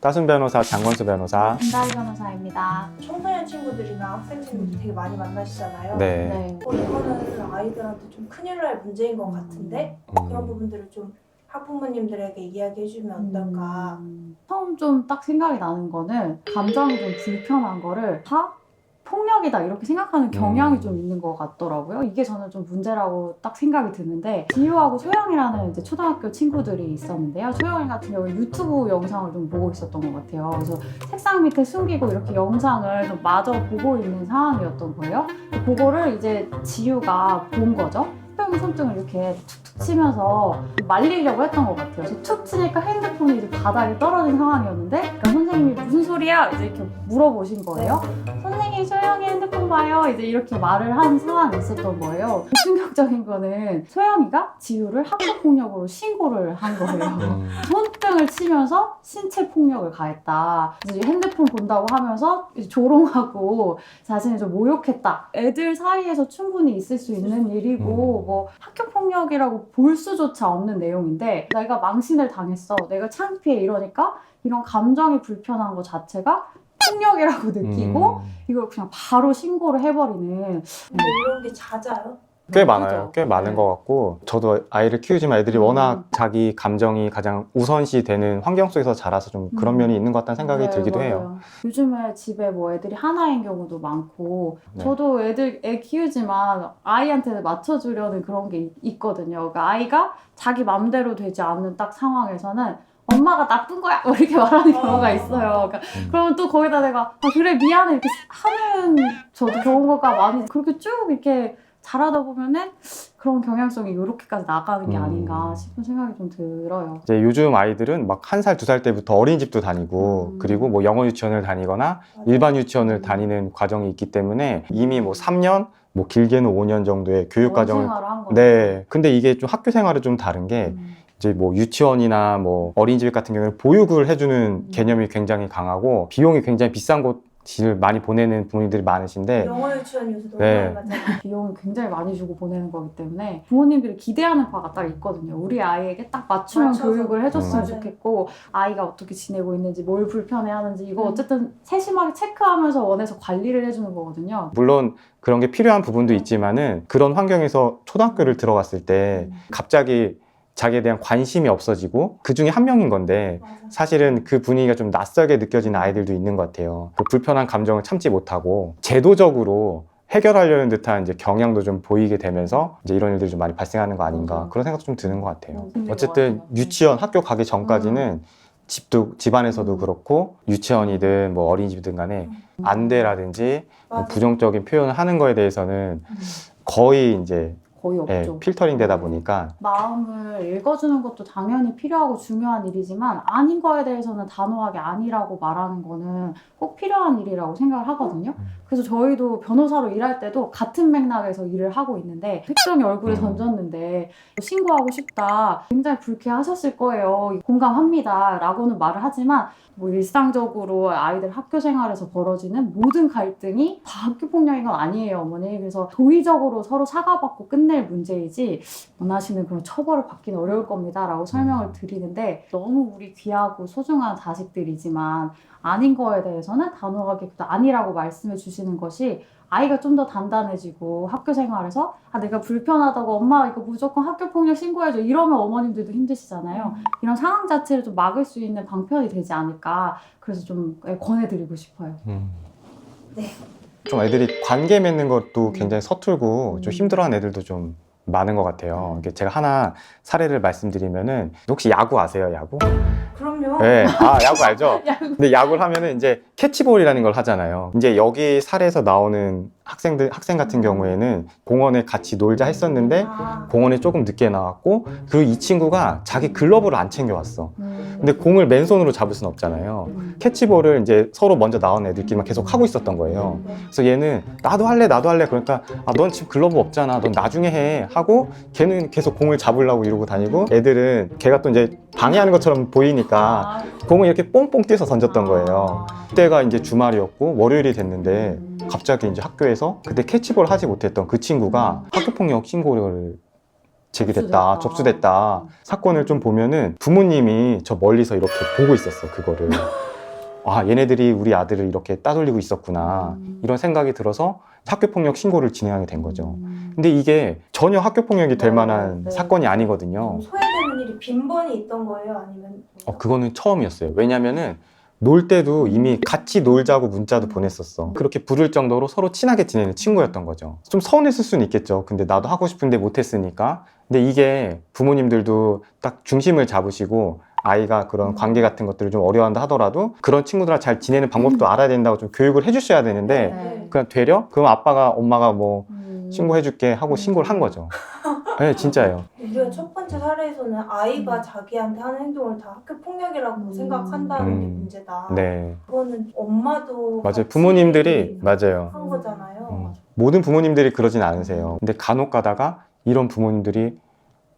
따순 변호사, 장건수 변호사. 김다희 변호사입니다. 청소년 친구들이나 학생 친구들 되게 많이 만나시잖아요. 네. 이거는 아이들한테 좀 큰일 날 문제인 것 같은데 그런 부분들을 좀 학부모님들에게 이야기해주면 어떨까. 처음 좀 딱 생각이 나는 거는 감정이 좀 불편한 거를 다 폭력이다 이렇게 생각하는 경향이 좀 있는 것 같더라고요. 이게 저는 좀 문제라고 딱 생각이 드는데, 지유하고 소영이라는 이제 초등학교 친구들이 있었는데요. 소영이 같은 경우는 유튜브 영상을 좀 보고 있었던 것 같아요. 그래서 책상 밑에 숨기고 이렇게 영상을 좀 마저 보고 있는 상황이었던 거예요. 그거를 이제 지유가 본 거죠. 소영이 손등을 이렇게 툭툭 치면서 말리려고 했던 것 같아요. 그래서 툭 치니까 핸드폰이 이제 바닥에 떨어진 상황이었는데, 그러니까 선생님이 무슨 소리야? 이제 이렇게 물어보신 거예요. 선생님, 소영이 핸드폰 봐요. 이제 이렇게 말을 한 상황이 있었던 거예요. 충격적인 거는 소영이가 지유를 학교폭력으로 신고를 한 거예요. 손등을 치면서 신체 폭력을 가했다. 이제 핸드폰 본다고 하면서 이제 조롱하고 자신을 좀 모욕했다. 애들 사이에서 충분히 있을 수 있는 일이고 뭐 학교폭력이라고 볼 수조차 없는 내용인데, 내가 망신을 당했어, 내가 창피해 이러니까 이런 감정이 불편한 것 자체가 폭력이라고 느끼고 이걸 그냥 바로 신고를 해버리는. 근데 이런 게 잦아요? 꽤 많아요. 그죠? 꽤 많은 네. 것 같고, 저도 아이를 키우지만 애들이 워낙 자기 감정이 가장 우선시 되는 환경 속에서 자라서 좀 그런 면이 있는 것 같다는 생각이 네, 들기도 맞아요. 해요. 요즘에 집에 뭐 애들이 하나인 경우도 많고, 네. 저도 애 키우지만 아이한테 맞춰주려는 그런 게 있거든요. 그러니까 아이가 자기 맘대로 되지 않는 딱 상황에서는 엄마가 나쁜 거야! 뭐 이렇게 말하는 경우가 있어요. 그러니까 그러면 또 거기다 내가 그래 미안해 이렇게 하는 저도 경우가 많이, 그렇게 쭉 이렇게 자라다 보면은 그런 경향성이 이렇게까지 나가는 게 아닌가 싶은 생각이 좀 들어요. 이제 요즘 아이들은 막 1살, 2살 때부터 어린이집도 다니고, 그리고 뭐 영어 유치원을 다니거나 일반 유치원을 다니는 과정이 있기 때문에 이미 뭐 3년, 뭐 길게는 5년 정도의 교육 과정을. 생활을 한 거죠. 네. 근데 이게 좀 학교 생활은 좀 다른 게, 이제 뭐 유치원이나 뭐 어린이집 같은 경우는 보육을 해주는 개념이 굉장히 강하고 비용이 굉장히 비싼 곳을 많이 보내는 부모님들이 많으신데, 영어 유치원 요새 너무 네. 많이 가잖아요. 비용을 굉장히 많이 주고 보내는 거기 때문에 부모님들이 기대하는 바가 딱 있거든요. 우리 아이에게 딱 맞춤형 맞춰서. 교육을 해줬으면 맞아요. 좋겠고, 아이가 어떻게 지내고 있는지, 뭘 불편해하는지 이거 어쨌든 세심하게 체크하면서 원해서 관리를 해주는 거거든요. 물론 그런 게 필요한 부분도 있지만은, 그런 환경에서 초등학교를 들어갔을 때 갑자기 자기에 대한 관심이 없어지고 그 중에 한 명인 건데, 맞아. 사실은 그 분위기가 좀 낯설게 느껴지는 아이들도 있는 것 같아요. 그 불편한 감정을 참지 못하고 제도적으로 해결하려는 듯한 이제 경향도 좀 보이게 되면서 이제 이런 일들이 좀 많이 발생하는 거 아닌가, 맞아요. 그런 생각도 좀 드는 것 같아요. 생긴 것 어쨌든 같아요. 유치원, 학교 가기 전까지는 집안에서도 그렇고 유치원이든 뭐 어린이집이든 간에 안돼라든지 뭐 맞아. 부정적인 표현을 하는 거에 대해서는 거의 이제 거의 예, 없죠. 필터링 되다 보니까. 마음을 읽어주는 것도 당연히 필요하고 중요한 일이지만, 아닌 거에 대해서는 단호하게 아니라고 말하는 거는 꼭 필요한 일이라고 생각을 하거든요. 그래서 저희도 변호사로 일할 때도 같은 맥락에서 일을 하고 있는데, 특정이 얼굴에 던졌는데 신고하고 싶다, 굉장히 불쾌하셨을 거예요, 공감합니다 라고는 말을 하지만, 뭐 일상적으로 아이들 학교 생활에서 벌어지는 모든 갈등이 다 학교폭력인 건 아니에요, 어머니. 그래서 도의적으로 서로 사과받고 끝낼 문제이지 원하시는 그런 처벌을 받기는 어려울 겁니다 라고 설명을 드리는데, 너무 우리 귀하고 소중한 자식들이지만 아닌 거에 대해서는 단호하게 아니라고 말씀해 주시는 것이 아이가 좀 더 단단해지고, 학교 생활에서 내가 불편하다고 엄마 이거 무조건 학교폭력 신고해줘 이러면 어머님들도 힘드시잖아요. 이런 상황 자체를 좀 막을 수 있는 방편이 되지 않을까, 그래서 좀 권해드리고 싶어요. 네. 좀 애들이 관계 맺는 것도 굉장히 서툴고 좀 힘들어하는 애들도 좀 많은 것 같아요. 이게 제가 하나 사례를 말씀드리면은, 혹시 야구 아세요? 야구? 그럼요. 네. 아, 야구 알죠? 근데 야구를 하면은 이제 캐치볼이라는 걸 하잖아요. 이제 여기 사례에서 나오는 학생 같은 경우에는 공원에 같이 놀자 했었는데 공원에 조금 늦게 나왔고, 그 이 친구가 자기 글러브를 안 챙겨왔어. 근데 공을 맨손으로 잡을 수는 없잖아요. 캐치볼을 이제 서로 먼저 나온 애들끼리만 계속 하고 있었던 거예요. 그래서 얘는 나도 할래 그러니까 넌 지금 글러브 없잖아, 넌 나중에 해 하고, 걔는 계속 공을 잡으려고 이러고 다니고, 애들은 걔가 또 이제 방해하는 것처럼 보이니까 공을 이렇게 뽕뽕 뛰어서 던졌던 거예요. 그때가 이제 주말이었고 월요일이 됐는데, 갑자기 이제 학교에서 그때 캐치볼 하지 못했던 그 친구가 학교폭력 신고를 제기됐다, 접수됐다 사건을 좀 보면은 부모님이 저 멀리서 이렇게 보고 있었어, 그거를. 아, 얘네들이 우리 아들을 이렇게 따돌리고 있었구나. 이런 생각이 들어서 학교폭력 신고를 진행하게 된 거죠. 근데 이게 전혀 학교폭력이 될 네, 만한 네. 사건이 아니거든요. 소외되는 일이 빈번히 있던 거예요? 아니면 그거는 처음이었어요. 왜냐면은 놀 때도 이미 같이 놀자고 문자도 보냈었어. 그렇게 부를 정도로 서로 친하게 지내는 친구였던 거죠. 좀 서운했을 수는 있겠죠. 근데 나도 하고 싶은데 못했으니까. 근데 이게 부모님들도 딱 중심을 잡으시고 아이가 그런 관계 같은 것들을 좀 어려워한다 하더라도 그런 친구들과 잘 지내는 방법도 알아야 된다고 좀 교육을 해주셔야 되는데 네. 그냥 되려? 그럼 아빠가 엄마가 뭐 신고해줄게 하고 신고를 한 거죠. 네, 진짜예요. 우리가 첫 번째 사례에서는 아이가 자기한테 하는 행동을 다 학교 폭력이라고 생각한다는 게 문제다. 네, 그거는 엄마도 맞아요. 같이 부모님들이 맞아요. 한 거잖아요. 모든 부모님들이 그러진 않으세요. 근데 간혹 가다가 이런 부모님들이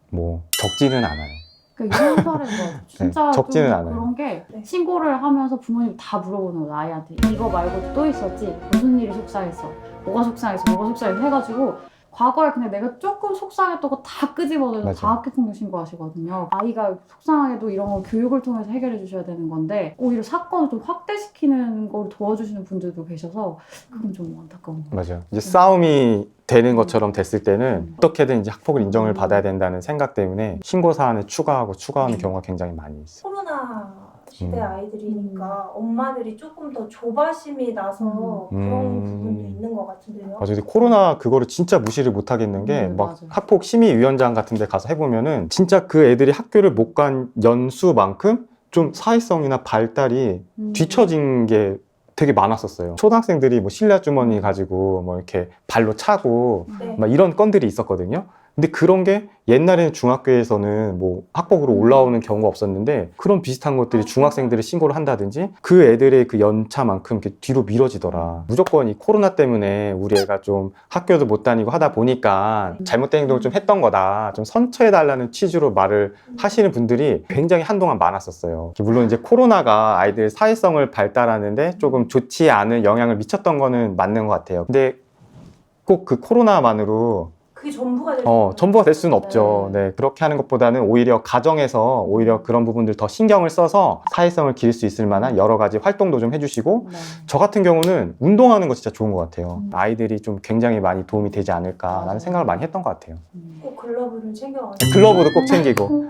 뭐 적지는 않아요. 그러니까 이런 사례가 진짜 네, 적지는 좀 않아요. 그런 게 네. 신고를 하면서 부모님 다 물어보는 거예요, 아이한테. 이거 말고 또 있었지? 무슨 일이 속상했어? 뭐가 속상했어? 뭐가 속상했어? 해가지고 과거에 그냥 내가 조금 속상했던 거 다 끄집어내서 맞아요. 다 학교폭력 신고하시거든요. 아이가 속상해도 이런 거 교육을 통해서 해결해 주셔야 되는 건데 오히려 사건을 좀 확대시키는 걸 도와주시는 분들도 계셔서 그건 좀 안타까운 거 맞아요. 이제 싸움이 되는 것처럼 됐을 때는 어떻게든 이제 학폭을 인정을 받아야 된다는 생각 때문에 신고 사안을 추가하는 경우가 굉장히 많이 있어요. 코로나 시대 아이들이니까 엄마들이 조금 더 조바심이 나서 그런 부분도 있는 것 같은데요. 맞아요. 근데 코로나 그거를 진짜 무시를 못 하겠는 게 막 맞아요. 학폭 심의위원장 같은 데 가서 해보면은 진짜 그 애들이 학교를 못 간 연수만큼 좀 사회성이나 발달이 뒤처진 게 되게 많았었어요. 초등학생들이 뭐 실내 주머니 가지고 뭐 이렇게 발로 차고 네. 막 이런 건들이 있었거든요. 근데 그런 게 옛날에는 중학교에서는 뭐 학폭으로 올라오는 경우가 없었는데 그런 비슷한 것들이 중학생들이 신고를 한다든지 그 애들의 그 연차만큼 이렇게 뒤로 미뤄지더라. 무조건 이 코로나 때문에 우리 애가 좀 학교도 못 다니고 하다 보니까 잘못된 행동을 좀 했던 거다. 좀 선처해달라는 취지로 말을 하시는 분들이 굉장히 한동안 많았었어요. 물론 이제 코로나가 아이들 사회성을 발달하는데 조금 좋지 않은 영향을 미쳤던 거는 맞는 것 같아요. 근데 꼭 그 코로나만으로 그게 전부가 될 전부가 될 수는 없죠. 네, 그렇게 하는 것보다는 오히려 가정에서 오히려 그런 부분들 더 신경을 써서 사회성을 기를 수 있을 만한 여러 가지 활동도 좀 해주시고 네. 저 같은 경우는 운동하는 거 진짜 좋은 것 같아요. 아이들이 좀 굉장히 많이 도움이 되지 않을까라는 맞아요. 생각을 많이 했던 것 같아요. 꼭 글러브를 챙겨가지고 글러브도 꼭 챙기고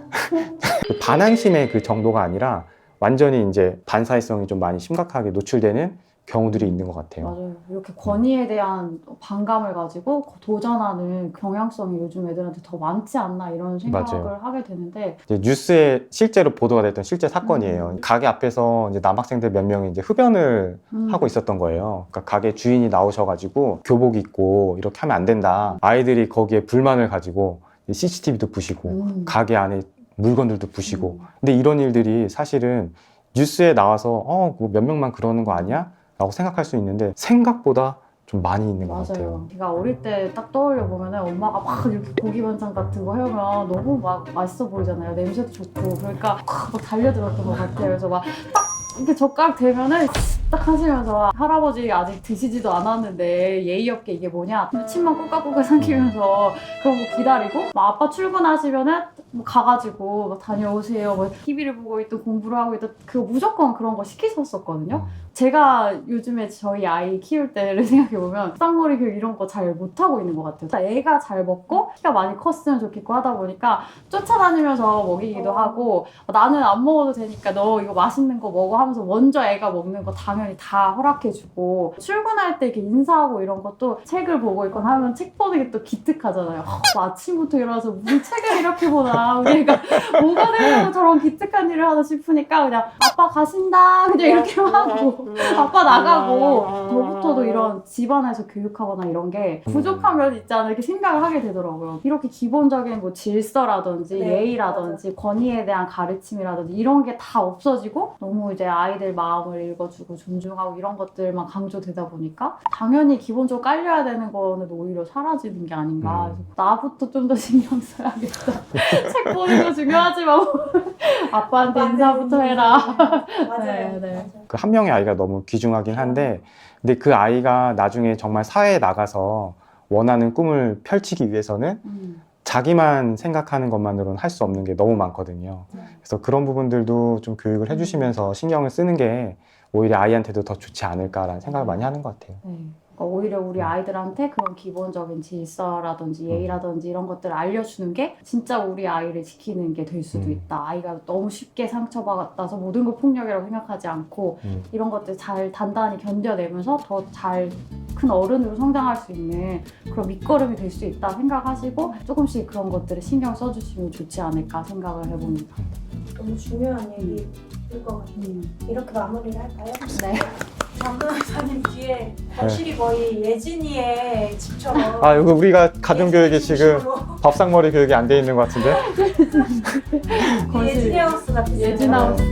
그 반항심의 그 정도가 아니라 완전히 이제 반사회성이 좀 많이 심각하게 노출되는 경우들이 있는 것 같아요. 맞아요. 이렇게 권위에 대한 반감을 가지고 도전하는 경향성이 요즘 애들한테 더 많지 않나 이런 생각을 맞아요. 하게 되는데 이제 뉴스에 실제로 보도가 됐던 실제 사건이에요. 가게 앞에서 이제 남학생들 몇 명이 이제 흡연을 하고 있었던 거예요. 그러니까 가게 주인이 나오셔가지고 교복 입고 이렇게 하면 안 된다. 아이들이 거기에 불만을 가지고 CCTV도 부시고 가게 안에 물건들도 부시고. 근데 이런 일들이 사실은 뉴스에 나와서 뭐 몇 명만 그러는 거 아니야? 라고 생각할 수 있는데 생각보다 좀 많이 있는 것 같아요. 맞아요. 제가 어릴 때 딱 떠올려 보면은 엄마가 막 이렇게 고기 반찬 같은 거 해오면 너무 막 맛있어 보이잖아요. 냄새도 좋고 그러니까 막 달려들었던 것 같아요. 그래서 막 딱 이렇게 젓가락 대면은 딱 하시면서 할아버지 아직 드시지도 않았는데 예의 없게 이게 뭐냐 침만 꿀꺽꿀꺽 삼키면서 그런 거 기다리고 막 아빠 출근하시면은 뭐 가가지고 막 다녀오세요 뭐 TV를 보고 있든 공부를 하고 있든 그거 무조건 그런 거 시키셨었거든요. 제가 요즘에 저희 아이 키울 때를 생각해보면 쌍머리 교육 이런 거 잘 못하고 있는 것 같아요. 애가 잘 먹고 키가 많이 컸으면 좋겠고 하다 보니까 쫓아다니면서 먹이기도 하고 나는 안 먹어도 되니까 너 이거 맛있는 거 먹어 하면서 먼저 애가 먹는 거 당연히 다 허락해주고 출근할 때 이렇게 인사하고 이런 것도 책을 보고 있거나 하면 책 보는 게 또 기특하잖아요. 아침부터 일어나서 무슨 책을 이렇게 보나 우리 애가 뭐가 되려고 저런 기특한 일을 하나 싶으니까 그냥 아빠 가신다 그냥 이렇게 하고 아빠 나가고 저부터도 이런 집안에서 교육하거나 이런 게 부족한 면이 있지 않아 이렇게 생각을 하게 되더라고요. 이렇게 기본적인 뭐 질서라든지 네, 예의라든지 권위에 대한 가르침이라든지 이런 게 다 없어지고 너무 이제 아이들 마음을 읽어주고 존중하고 이런 것들만 강조되다 보니까 당연히 기본적으로 깔려야 되는 거는 오히려 사라지는 게 아닌가. 그래서 나부터 좀 더 신경 써야겠다. 책 보는 거 중요하지만 아빠한테 인사부터 해라. 맞아요. 네. 맞아요. 그 한 명의 아이가 너무 귀중하긴 한데 근데 그 아이가 나중에 정말 사회에 나가서 원하는 꿈을 펼치기 위해서는 자기만 생각하는 것만으로는 할 수 없는 게 너무 많거든요. 그래서 그런 부분들도 좀 교육을 해주시면서 신경을 쓰는 게 오히려 아이한테도 더 좋지 않을까라는 생각을 많이 하는 것 같아요. 네. 그러니까 오히려 우리 아이들한테 그런 기본적인 질서라든지 예의라든지 이런 것들을 알려주는 게 진짜 우리 아이를 지키는 게 될 수도 있다. 아이가 너무 쉽게 상처받아서 모든 걸 폭력이라고 생각하지 않고 이런 것들 잘 단단히 견뎌내면서 더 잘 큰 어른으로 성장할 수 있는 그런 밑거름이 될 수 있다 생각하시고 조금씩 그런 것들을 신경 써주시면 좋지 않을까 생각을 해봅니다. 너무 중요한 얘기일 것 같아요. 이렇게 마무리를 할까요? 네. 장도사님 뒤에 거실이 거의 예진이의 집처럼 아, 이거 우리가 가정교육이 예진이 지금 중심으로 밥상머리 교육이 안 돼 있는 것 같은데? 예진이 하우스 같은 예진하우스.